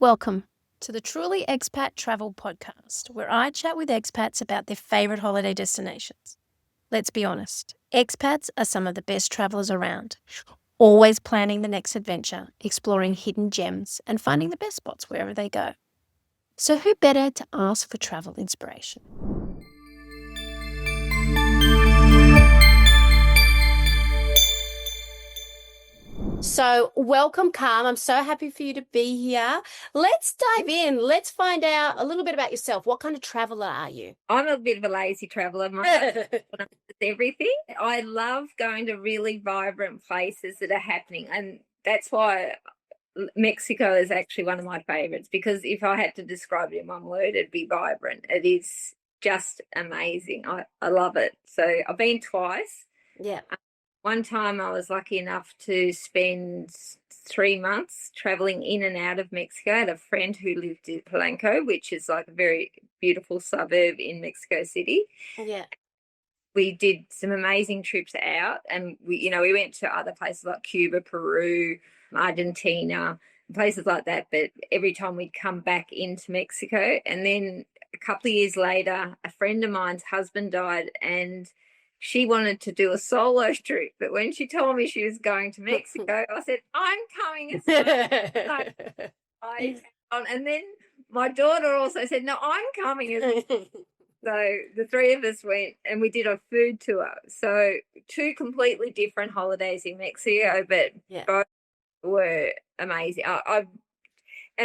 Welcome to the Truly Expat Travel Podcast, where I chat with expats about their favourite holiday destinations. Let's be honest, expats are some of the best travellers around, always planning the next adventure, exploring hidden gems, and finding the best spots wherever they go. So who better to ask for travel inspiration? So welcome, Carm. I'm so happy for you to be here. Let's dive in. Let's find out a little bit about yourself. What kind of traveller are you? I'm a bit of a lazy traveller. My husband does everything. I love going to really vibrant places that are happening, and that's why Mexico is actually one of my favourites, because if I had to describe it in one word, it'd be vibrant. It is just amazing. I love it. So I've been twice. Yeah. One time I was lucky enough to spend 3 months traveling in and out of Mexico. I had a friend who lived in Polanco, which is like a very beautiful suburb in Mexico City. Yeah. We did some amazing trips out, and we went to other places like Cuba, Peru, Argentina, places like that. But every time we'd come back into Mexico, and then a couple of years later, a friend of mine's husband died, and she wanted to do a solo trip. But when she told me she was going to Mexico, I said, I'm coming as well. And then my daughter also said, no, I'm coming as well. So the three of us went, and we did a food tour. So 2 completely different holidays in Mexico, but both were amazing.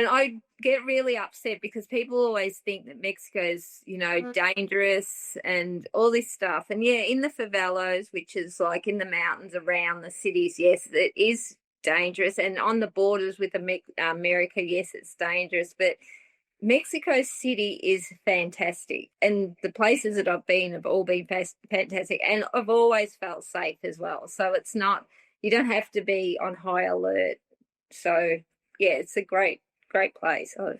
I get really upset because people always think that Mexico's, dangerous and all this stuff. And yeah, in the favelas, which is like in the mountains around the cities, yes, it is dangerous. And on the borders with America, yes, it's dangerous. But Mexico City is fantastic, and the places that I've been have all been fantastic, and I've always felt safe as well. So it's not, you don't have to be on high alert. So yeah, it's a great place. I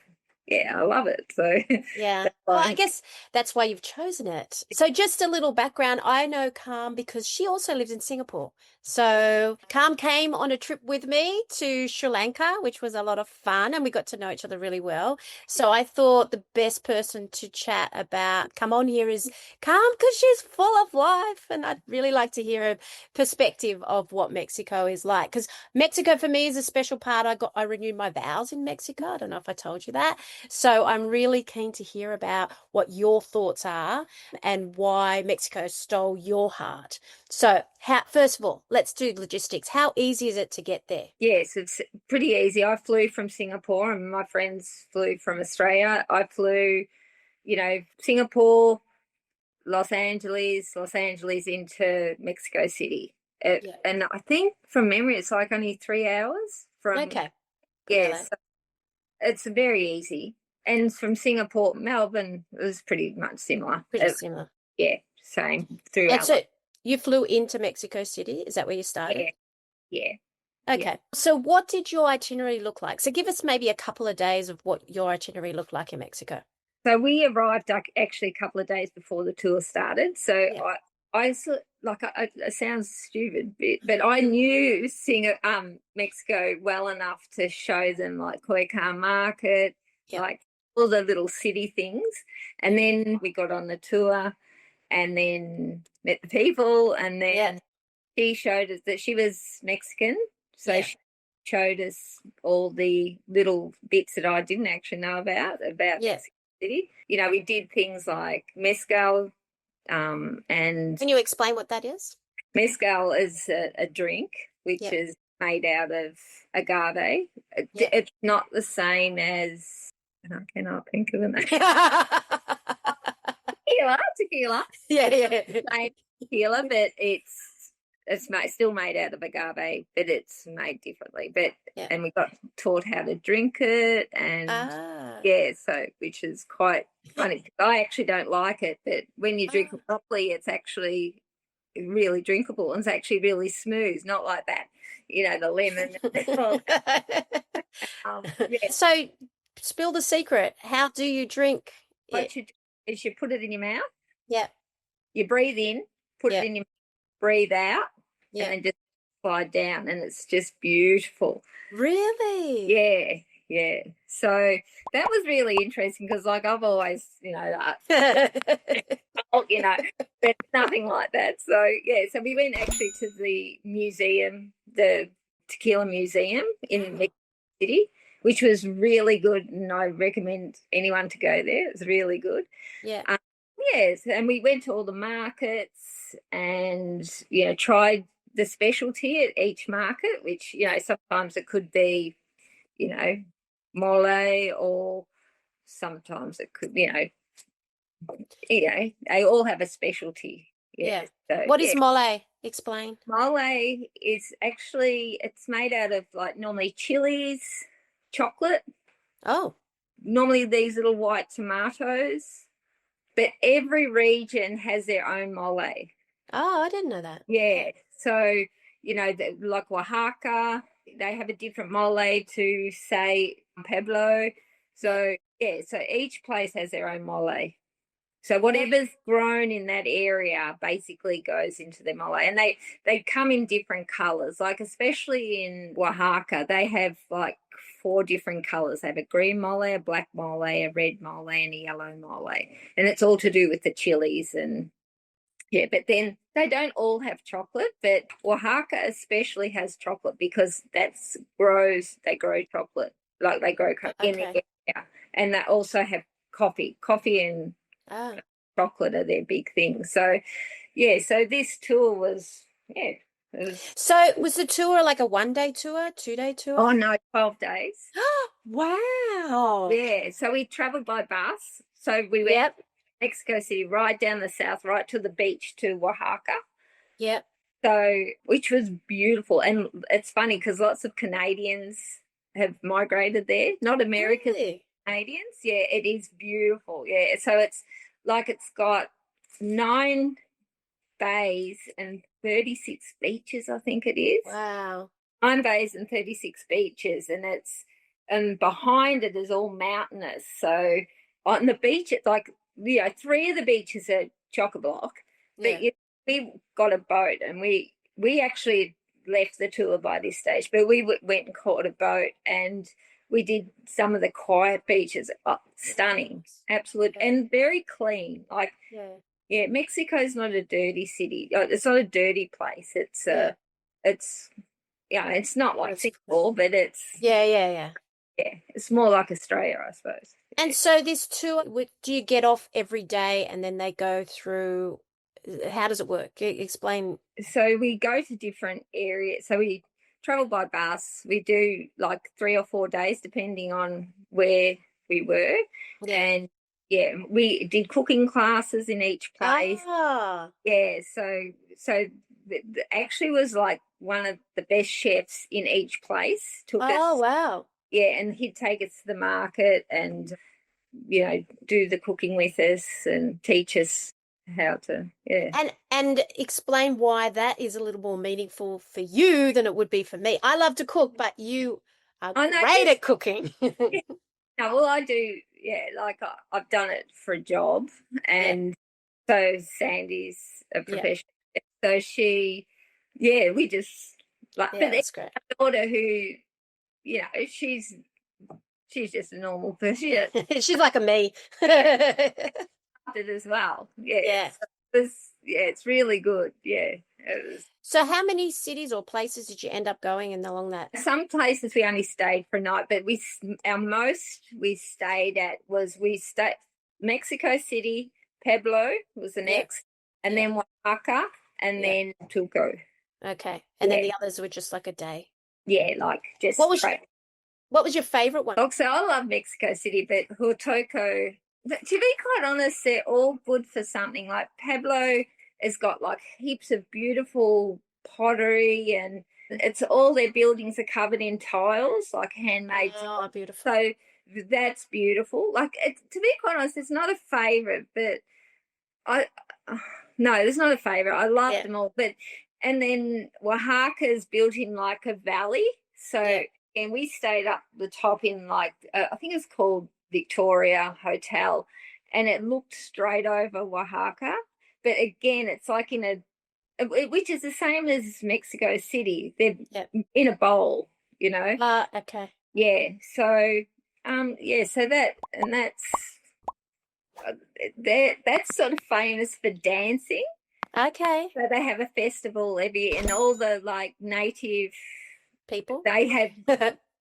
love it. So yeah. Well, I guess that's why you've chosen it. So just a little background. I know Carm because she also lives in Singapore. So Carm came on a trip with me to Sri Lanka, which was a lot of fun, and we got to know each other really well. So I thought the best person to chat about come on here is Carm, because she's full of life, and I'd really like to hear a perspective of what Mexico is like. Because Mexico for me is a special part. I renewed my vows in Mexico. I don't know if I told you that. So I'm really keen to hear about what your thoughts are and why Mexico stole your heart. So first of all, let's do logistics. How easy is it to get there? Yes, it's pretty easy. I flew from Singapore, and my friends flew from Australia. I flew, Singapore, Los Angeles into Mexico City. And I think from memory, it's like only 3 hours from. Okay. Yes. Yeah, so it's very easy. And from Singapore, Melbourne was pretty much similar. Similar. Yeah, same. 3 hours. So you flew into Mexico City? Is that where you started? Yeah. Okay. Yeah. So what did your itinerary look like? So give us maybe a couple of days of what your itinerary looked like in Mexico. So we arrived actually a couple of days before the tour started. So it sounds stupid, but I knew Mexico well enough to show them like Coyoacán Market, like all the little city things. And then we got on the tour and then met the people, and then she showed us that she was Mexican. So she showed us all the little bits that I didn't actually know about Mexico City. We did things like mezcal, and can you explain what that is? Mezcal is a drink which is made out of agave. It's not the same as, I cannot think of the name. Tequila. Yeah. Tequila, but it's still made out of agave, but it's made differently. And we got taught how to drink it, and so which is quite funny. I actually don't like it, but when you drink it properly, it's actually really drinkable, and it's actually really smooth, not like that, the lemon. So spill the secret. How do you drink? What you do is you put it in your mouth. Yeah. You breathe in, put it in your mouth, breathe out, and then just slide down, and it's just beautiful. Really? Yeah. Yeah. So that was really interesting because, like, I've always, but nothing like that. So, yeah, so we went actually to the museum, the Tequila Museum in Mexico City, which was really good, and I recommend anyone to go there. It was really good. Yeah. Yes, and we went to all the markets and, tried the specialty at each market, which, sometimes it could be, mole, or sometimes it could, they all have a specialty. Yeah. So, What is mole? Explain. mole is actually, it's made out of, like, normally chilies, chocolate, Oh. normally these little white tomatoes, but every region has their own mole. Oh, I didn't know that. Yeah. So, like Oaxaca, they have a different mole to, say, Pueblo. So, yeah, so each place has their own mole. So whatever's grown in that area basically goes into their mole. And they come in different colors. Like, especially in Oaxaca, they have like 4 different colors. They have a green mole, a black mole, a red mole, and a yellow mole. And it's all to do with the chilies. And yeah, but then they don't all have chocolate, but Oaxaca especially has chocolate because they grow chocolate. Like, they grow in the area. And they also have coffee. Coffee and chocolate are their big things. So, yeah, so this tour was, So was the tour like a 1-day tour, 2-day tour? Oh, no, 12 days. Wow. Yeah, so we traveled by bus. So we went Mexico City, right down the south, right to the beach to Oaxaca. Yep. So, which was beautiful. And it's funny because lots of Canadians have migrated there, not Americans, Really? Canadians. Yeah, it is beautiful. Yeah, so it's got 9 bays and 36 beaches, I think it is. Wow. 9 bays and 36 beaches, and behind it is all mountainous. So on the beach, it's like, 3 of the beaches are chock-a-block, but we got a boat, and we actually left the tour by this stage, but we went and caught a boat, and we did some of the quiet beaches. Stunning, absolute, and very clean. Like, Mexico's not a dirty city. It's not a dirty place. It's it's not like Singapore, but it's it's more like Australia, I suppose. And so this tour, do you get off every day and then they go through? How does it work? Explain. So we go to different areas. So we travel by bus. We do like 3 or 4 days, depending on where we were. And we did cooking classes in each place. Yeah, so actually was like one of the best chefs in each place took us. Oh, wow. Yeah, and he'd take us to the market and, do the cooking with us and teach us how to, And explain why that is a little more meaningful for you than it would be for me. I love to cook, but you are great at cooking. No, well, I do, like I've done it for a job, and so Sandy's a professional. So she, we just, like, but that's great. My daughter, who, she's just a normal person. She's like a me. It as well. Yeah. So it's really good. Yeah. So how many cities or places did you end up going in along that? Some places we only stayed for a night, but our most we stayed at was Mexico City, Pueblo was the next, and then Oaxaca, and then Tulco. Okay. And then the others were just like a day. Yeah, like just What was your favorite one? So I love Mexico City, but Huatulco, to be quite honest, they're all good for something. Like Pueblo has got like heaps of beautiful pottery, and it's all their buildings are covered in tiles, like handmade. Oh, beautiful. So that's beautiful. Like, to be quite honest, it's not a favorite, but no, there's not a favorite. I love them all, and then Oaxaca is built in like a valley. So and we stayed up the top in like I think it's called Victoria Hotel, and it looked straight over Oaxaca. But again, it's like which is the same as Mexico City. They're in a bowl, Okay. yeah. So so that's sort of famous for dancing. Okay. So they have a festival every year, and all the like native People. they have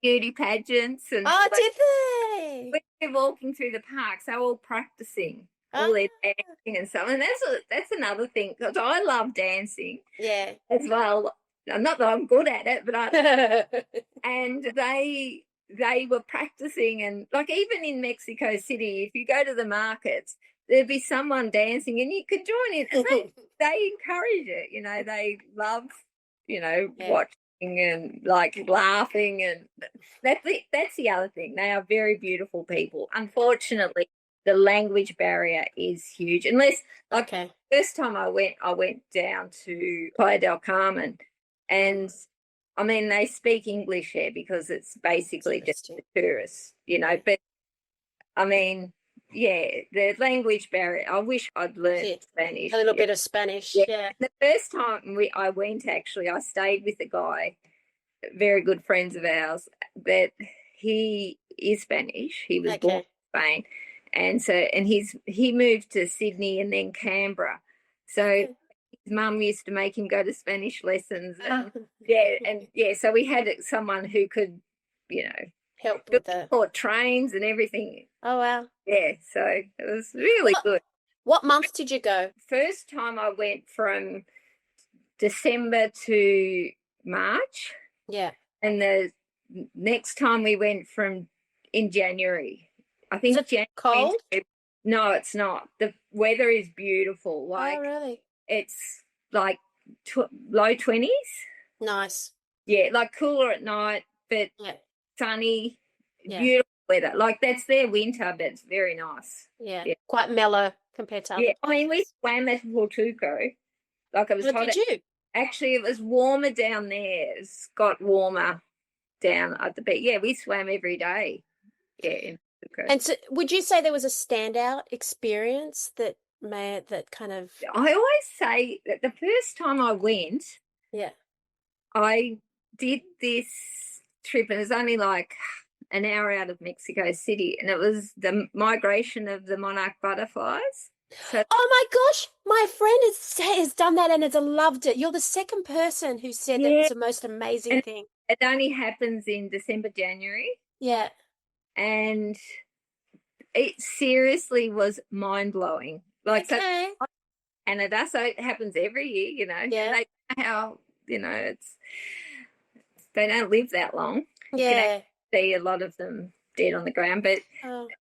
beauty pageants and Oh, like, did they? when they're walking through the parks, they're all practicing Ah, all their dancing and stuff. And that's another thing because I love dancing yeah. as well. Not that I'm good at it, but and they were practicing, and like even in Mexico City, if you go to the markets, there'd be someone dancing and you could join in. And they encourage it, they love, Yeah. watching and like laughing, and that's the other thing. They are very beautiful people. Unfortunately, the language barrier is huge. Unless like Okay. first time I went down to Playa del Carmen, and I mean they speak English there because it's basically just for tourists, but I mean, yeah, the language barrier. I wish I'd learned Spanish. A little bit of Spanish. Yeah. Yeah. The first time I went, actually, I stayed with a guy, very good friends of ours, that he is Spanish. He was born in Spain. And he moved to Sydney and then Canberra. So his mum used to make him go to Spanish lessons. So we had someone who could, help with trains and everything. Oh, wow. Yeah, so it was really good. What month did you go? First time I went from December to March. Yeah. And the next time we went in January. I think Is it cold? No, it's not. The weather is beautiful. Like, oh, really? It's like low 20s. Nice. Yeah, like cooler at night, but sunny, beautiful weather. Like that's their winter, but it's very nice. Yeah. Quite mellow compared to other places. I mean, we swam at Huatulco. Like it was hot. Did you? Actually, it was warmer down there. It's got warmer down at the beach. Yeah, we swam every day. Yeah. In Huatulco. And so would you say there was a standout experience that kind of... I always say that the first time I went, I did this trip, and it was only like an hour out of Mexico City, and it was the migration of the monarch butterflies. So, oh my gosh, my friend has done that and has loved it. You're the second person who said that it's the most amazing thing. It only happens in December, January. Yeah. And it seriously was mind-blowing. Like, Canada, so it happens every year, Yeah. And how, it's they don't live that long. Yeah. You can see a lot of them dead on the ground, but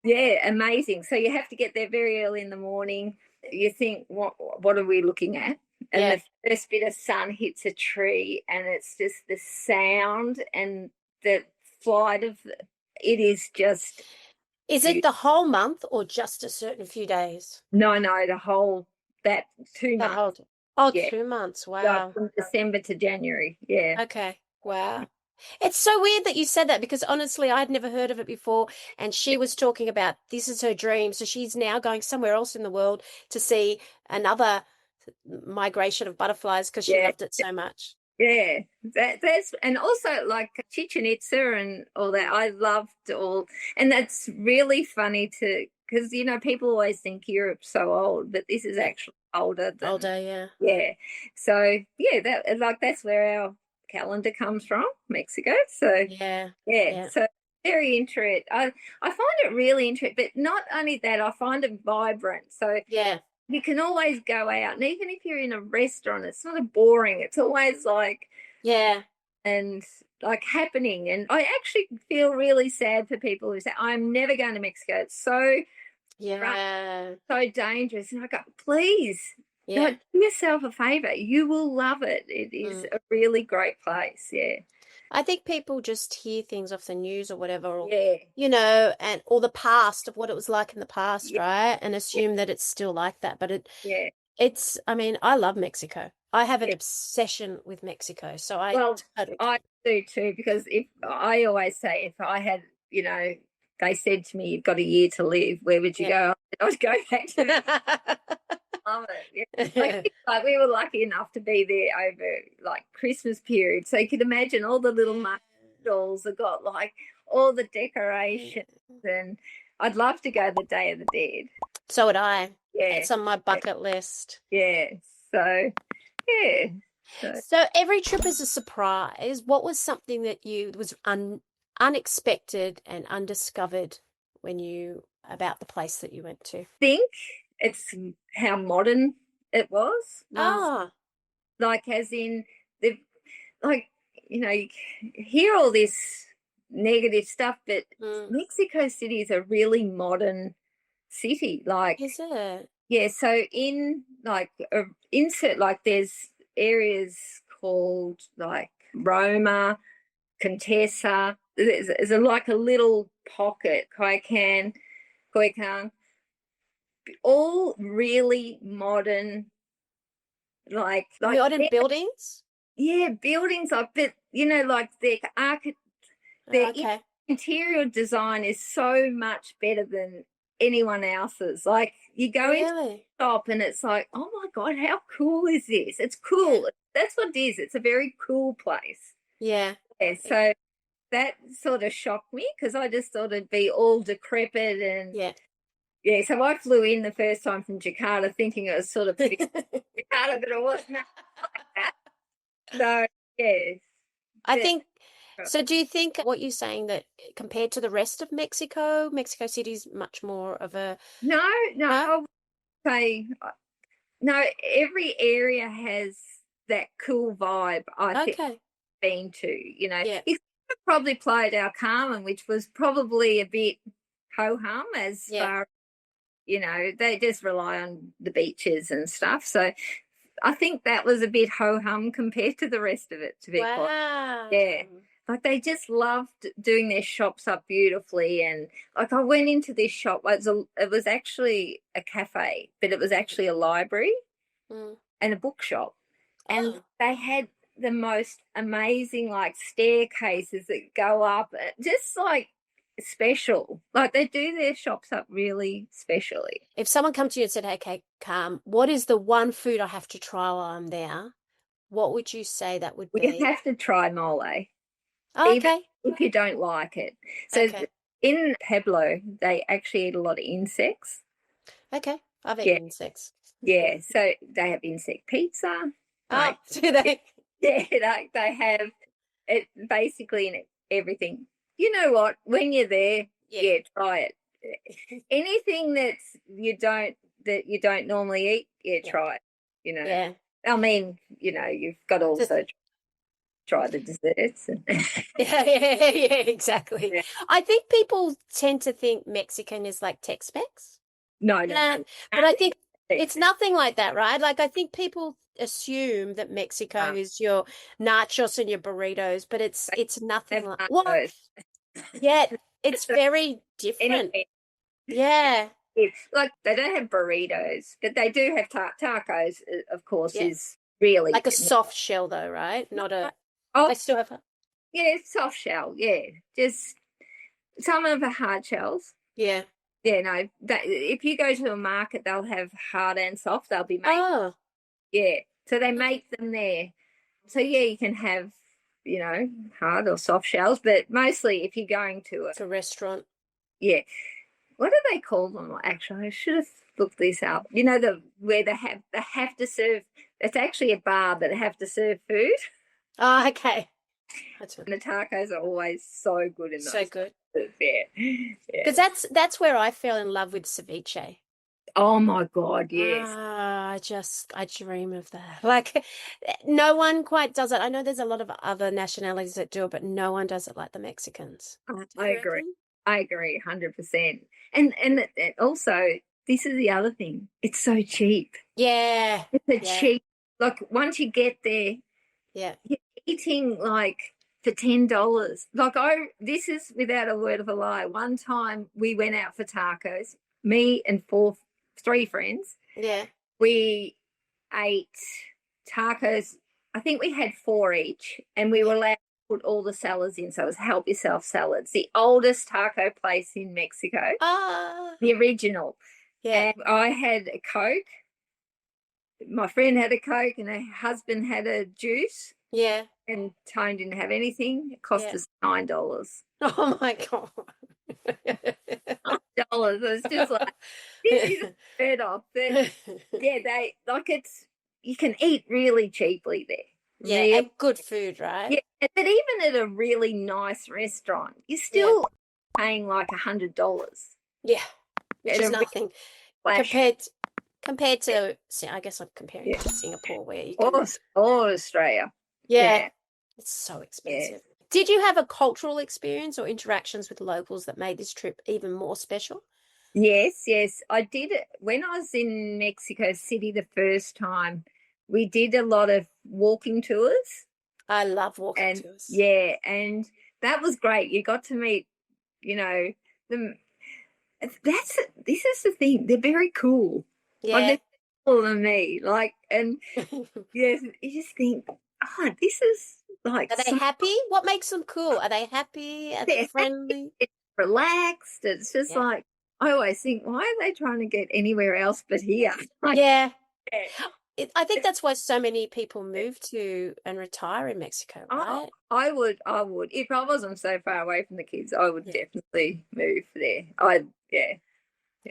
amazing. So you have to get there very early in the morning. You think, what are we looking at? And the first bit of sun hits a tree, and it's just the sound and the flight of it is just. Is it the whole month or just a certain few days? No, the whole 2 months. 2 months. Wow. From December to January. Yeah. Okay. Wow. It's so weird that you said that because honestly, I'd never heard of it before. And she was talking about this is her dream. So she's now going somewhere else in the world to see another migration of butterflies because she loved it so much. Yeah, that's and also like Chichen Itza and all that. I loved all, and that's really funny because people always think Europe's so old, but this is actually older. Yeah. So that's where our calendar comes from, Mexico. So so very interesting. I find it really interesting, but not only that, I find it vibrant. So you can always go out, and even if you're in a restaurant, it's not boring. It's always like and like happening. And I actually feel really sad for people who say, I'm never going to Mexico. It's so so dangerous. And I go, please, do yourself a favor. You will love it. It is a really great place. Yeah. I think people just hear things off the news or whatever, or, or the past of what it was like in the past, right? And assume that it's still like that. But it's, I mean, I love Mexico. I have an obsession with Mexico. So I do too, because I always say if I had, they said to me, you've got a year to live, where would you go? I would go back to love it. Yeah. Like we were lucky enough to be there over like Christmas period, so you could imagine all the little dolls have got like all the decorations, and I'd love to go the Day of the Dead. So would I. Yeah. It's on my bucket list. Yeah. So, yeah. So every trip is a surprise. What was something that you was unexpected and undiscovered about the place that you went to? Think it's how modern it was. Like, as in, they've, like, you hear all this negative stuff, but Mexico City is a really modern city. Like, is it? Yeah. So there's areas called like Roma, Contessa. There's like a little pocket, Coyoacán, all really modern, like Modern buildings? Yeah, buildings like, but like their Okay. interior design is so much better than anyone else's. Like, you go into the shop and it's like, oh my God, how cool is this? It's cool. Yeah. That's what it is. It's a very cool place. Yeah. So that sort of shocked me, because I just thought it'd be all decrepit and so I flew in the first time from Jakarta thinking it was sort of Jakarta, but it wasn't like that. So, yes. I think, so do you think what you're saying, that compared to the rest of Mexico City's much more of a... No, I would say, no, every area has that cool vibe, I think, been to, Except probably Playa del Carmen, which was probably a bit ho-hum as far, they just rely on the beaches and stuff. So I think that was a bit ho-hum compared to the rest of it, to be quite. Yeah. Like, they just loved doing their shops up beautifully. And like, I went into this shop, it was actually a cafe, but it was actually a library and a bookshop. And they had the most amazing, like, staircases that go up, just like special. Like, they do their shops up really specially. If someone come to you and said, hey, okay, Carm, what is the one food I have to try while I'm there? What would you say that would be? You have to try mole. Okay. Even if you don't like it. So in Puebla, they actually eat a lot of insects. Okay. I've eaten insects. Yeah. So they have insect pizza. Do they? Yeah. They have it basically in everything. You know what? When you're there, try it. Anything that you don't normally eat, try it. Yeah. I mean, you've got to also try the desserts. Yeah, exactly. Yeah. I think people tend to think Mexican is like Tex-Mex. No. But I think it's nothing like that, right? Like, I think people assume that Mexico is your nachos and your burritos, but it's nothing like what? Yeah, it's very different. Anyway. Yeah. It's like, they don't have burritos, but they do have tacos, of course, is really like a soft shell though, right? Not a they still have soft shell, just some of the hard shells. No, if you go to a market, they'll have hard and soft. They'll be made so they make them there. So you can have hard or soft shells, but mostly if you're going to a restaurant, what do they call them? Actually, I should have looked this up. Where they have to serve. It's actually a bar, but they have to serve food. Oh, okay. And the tacos are always so good in those. So good. Yeah. Because that's where I fell in love with ceviche. Oh my God, yes. I dream of that. Like, no one quite does it. I know there's a lot of other nationalities that do it, but no one does it like the Mexicans. I agree 100%. And also, this is the other thing. It's so cheap. Yeah. It's cheap. Like, once you get there, you're eating like for $10. Like, this is without a word of a lie. One time we went out for tacos, me and three friends. Yeah. We ate tacos. I think we had 4 each, and we were allowed to put all the salads in. So it was help yourself salads. The oldest taco place in Mexico. The original. Yeah. And I had a Coke. My friend had a Coke, and her husband had a juice. Yeah. and Tone didn't have anything. It cost Yeah. us $9. Oh my God. $9. It's just like, this is unheard of. But yeah, they like it's you can eat really cheaply there. Yeah, Real, and good food, right? yeah. But even at a really nice restaurant, you're Yeah. still paying like $100 Yeah, which at is a real nothing flash. compared to, I guess I'm comparing Yeah. it to Singapore where you can, Or Australia. yeah, Yeah. it's so Yeah. expensive. Did you have a cultural experience or interactions with locals that made this trip even more special? Yes, yes. I did it when I was in Mexico City the first time. We did a lot of walking tours I love walking and tours. yeah, and that was great. You got to meet, you know, them. This is the thing. They're very cool. Like Yeah. they're cooler than me. Like and yes, you just think, oh, this is like Are they so happy? What makes them cool? Are they happy? Are they they're friendly? it's relaxed. It's just Yeah. like I always think, why are they trying to get anywhere else but here? Like, Yeah. yeah. I think that's why so many people move to and retire in Mexico, Oh, right? I would. If I wasn't so far away from the kids, I would Yeah. definitely move there. Yeah, yeah.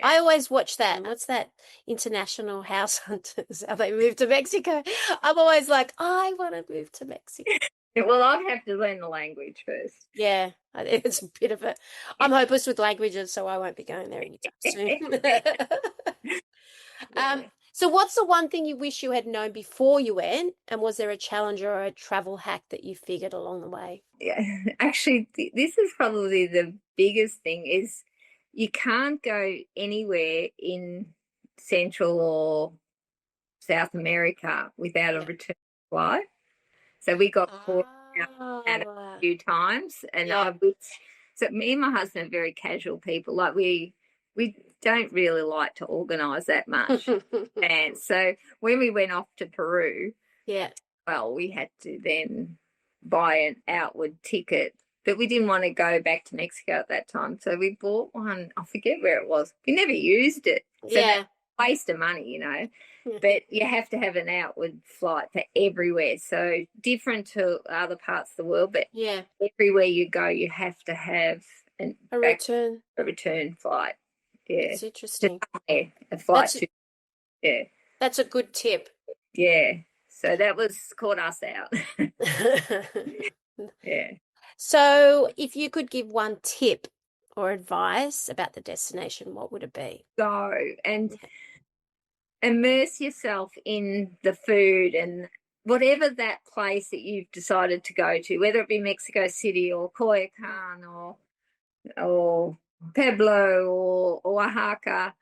I always watch that. What's that? International House Hunters. How they move to Mexico. I'm always like, I want to move to Mexico. Well, I'd have to learn the language first. Yeah, it's a bit of a. I'm hopeless with languages, so I won't be going there anytime soon. Yeah. So what's the one thing you wish you had known before you went? And was there a challenge or a travel hack that you figured along the way? Yeah. Actually, this is probably the biggest thing is you can't go anywhere in Central or South America without a Yeah. return flight. So we got caught out at a Ah, few times, and yeah. so me and my husband are very casual people. Like we don't really like to organise that much, and so when we went off to Peru, Yeah. well, we had to then buy an outward ticket. But we didn't want to go back to Mexico at that time. So we bought one. I forget where it was. We never used it. So Yeah. that's a waste of money, But you have to have an outward flight for everywhere. So different to other parts of the world, but Yeah. everywhere you go, you have to have A return. a return flight. Yeah. That's To interesting. somewhere, a flight That's to, yeah. that's a good tip. Yeah. So that was caught us out. Yeah. So, if you could give one tip or advice about the destination, what would it be? Go and immerse yourself in the food and whatever that place that you've decided to go to, whether it be Mexico City or Coyoacan or Pueblo or Oaxaca,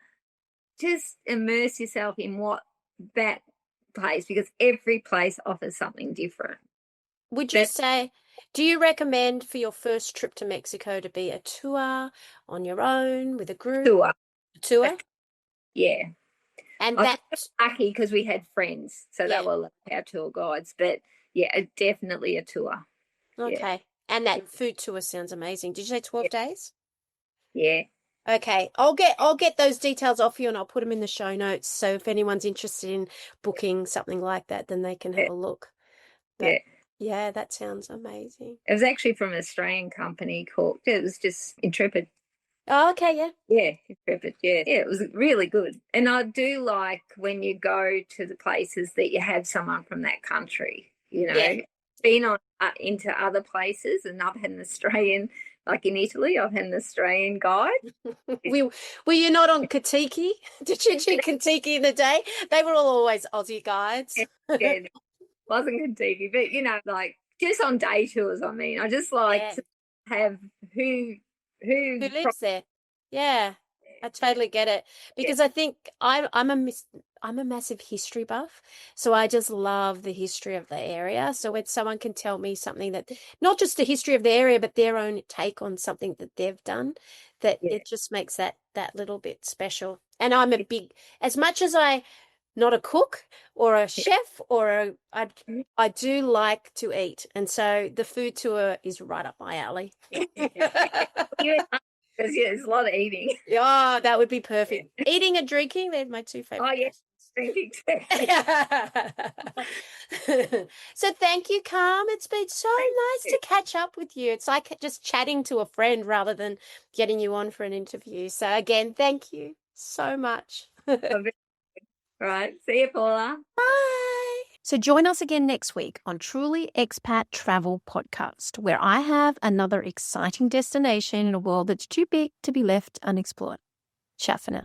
just immerse yourself in what that place because every place offers something different. Would you say, do you recommend for your first trip to Mexico to be a tour on your own with a group? Tour, A tour? yeah. And I that, was lucky because we had friends, so yeah, they were our tour guides. But yeah, definitely a tour. Yeah, okay. And that food tour sounds amazing. Did you say 12 days? yeah, Okay, I'll get those details off you and I'll put them in the show notes. So if anyone's interested in booking something like that, then they can have yeah, a look. yeah. But yeah, that sounds amazing. It was actually from an Australian company called. It was just Intrepid. Oh, okay, yeah. Yeah, Intrepid. Yeah, yeah. It was really good, and I do like when you go to the places that you have someone from that country. Yeah. Been on into other places, and I've had an Australian, like in Italy, I've had an Australian guide. Were you not on Katiki? Did you do Katiki in the day? They were all always Aussie guides. Yeah, wasn't good TV, but like just on day tours. I mean, I just like Yeah. to have who Who lives there? Yeah, I totally get it because I think I'm a massive history buff, so I just love the history of the area. So when someone can tell me something that not just the history of the area, but their own take on something that they've done, that yeah, it just makes that little bit special. And I'm a big, as much as I not a cook or a chef I do like to eat, and so the food tour is right up my alley. because there's a lot of eating. Yeah, that would be perfect. Eating and drinking, they're my two favorite Oh yes, places. Exactly. So thank you, Carm. It's been so nice to catch up with you. It's like just chatting to a friend rather than getting you on for an interview. So again, thank you so much. Right. See you, Paula. Bye. So join us again next week on Truly Expat Travel Podcast, where I have another exciting destination in a world that's too big to be left unexplored. Chat for now.